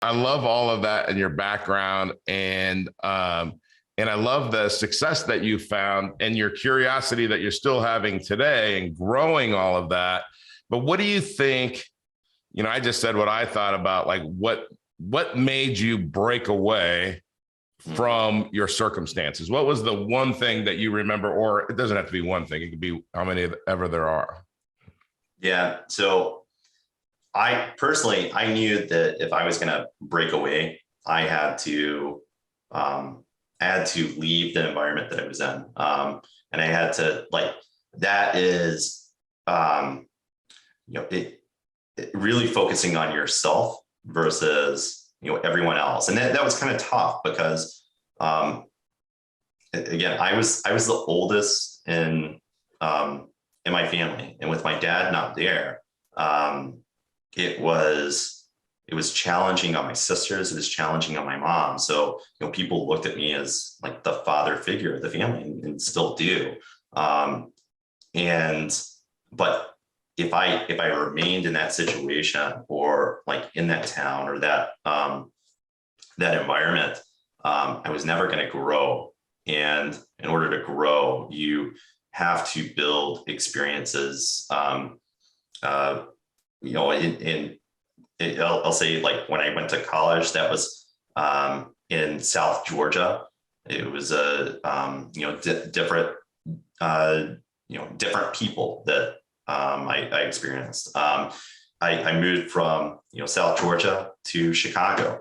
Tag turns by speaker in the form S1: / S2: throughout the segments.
S1: I love all of that in your background, and I love the success that you found and your curiosity that you're still having today and growing all of that. But what do you think? I just said what I thought about, like, what made you break away from your circumstances? What was the one thing that you remember? Or it doesn't have to be one thing. It could be how many ever there are.
S2: Yeah. So I knew that if I was going to break away, I had to leave the environment that I was in. And I had to, like, that is, it really focusing on yourself versus, everyone else. And that was kind of tough because, again, I was the oldest in my family, and with my dad not there, it was challenging on my sisters. It was challenging on my mom. So, people looked at me as like the father figure of the family, and still do. But if I remained in that situation, or like in that town, or that environment, I was never going to grow. And in order to grow, you have to build experiences. I'll say, like, when I went to college, that was in South Georgia. It was a different people that I experienced. I moved from South Georgia to Chicago,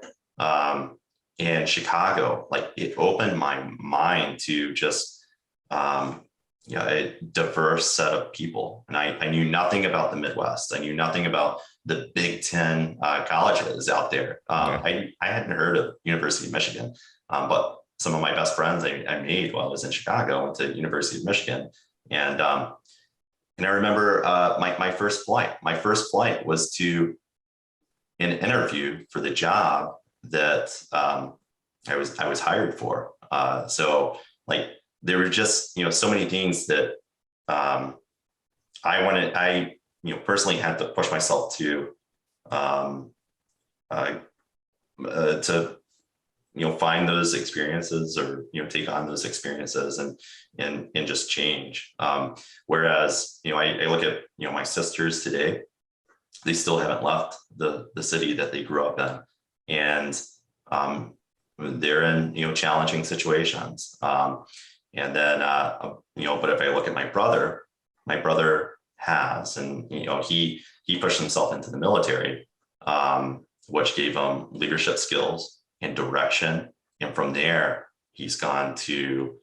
S2: and Chicago, like, it opened my mind to just a diverse set of people. And I knew nothing about the Midwest. I knew nothing about the Big Ten colleges out there. I hadn't heard of University of Michigan, but some of my best friends I made while I was in Chicago went to University of Michigan. And I remember my first flight. My first flight was to an interview for the job that I was hired for. So, like, there were just so many things that I personally had to push myself to find those experiences, or take on those experiences, and just change. Whereas I look at my sisters today, they still haven't left the city that they grew up in, and they're in challenging situations. And then but if I look at my brother has, and he pushed himself into the military, which gave him leadership skills and direction. And from there, he's gone to,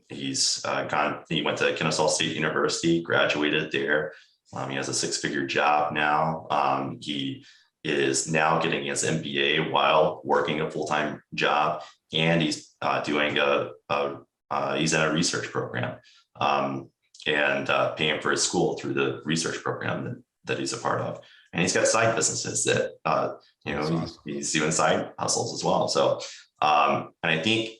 S2: he went to Kennesaw State University, graduated there. He has a 6-figure job now. He is now getting his MBA while working a full-time job, and he's doing he's in a research program, and paying for his school through the research program that he's a part of. And he's got side businesses that, he's doing side hustles as well. So, and I think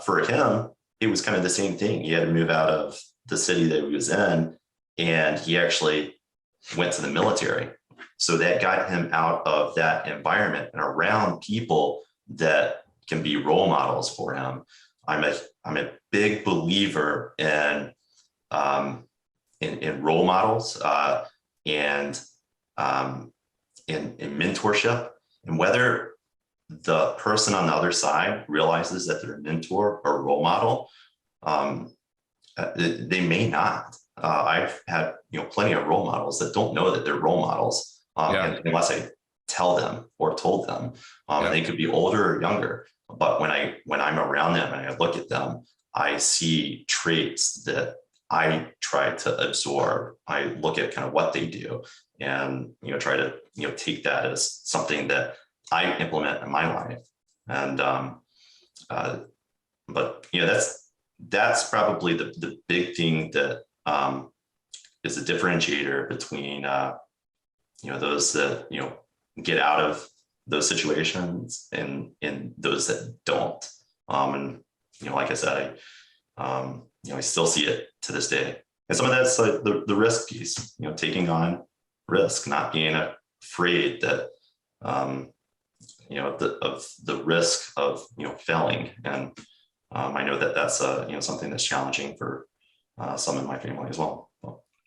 S2: for him, it was kind of the same thing. He had to move out of the city that he was in, and he actually went to the military. So that got him out of that environment and around people that can be role models for him. I'm a big believer in role models, and in mentorship, and whether the person on the other side realizes that they're a mentor or role model, they may not. I've had plenty of role models that don't know that they're role models, unless I tell them or told them. And they could be older or younger, but when I'm around them and I look at them, I see traits that I try to absorb. I look at kind of what they do, and try to take that as something that I implement in my life. And but that's probably the big thing that is a differentiator between those that get out of those situations and those that don't. And like I said, I still see it to this day. And some of that's like the risk piece, taking on risk, not being afraid that of the risk of, failing. And I know that that's something that's challenging for some in my family as well.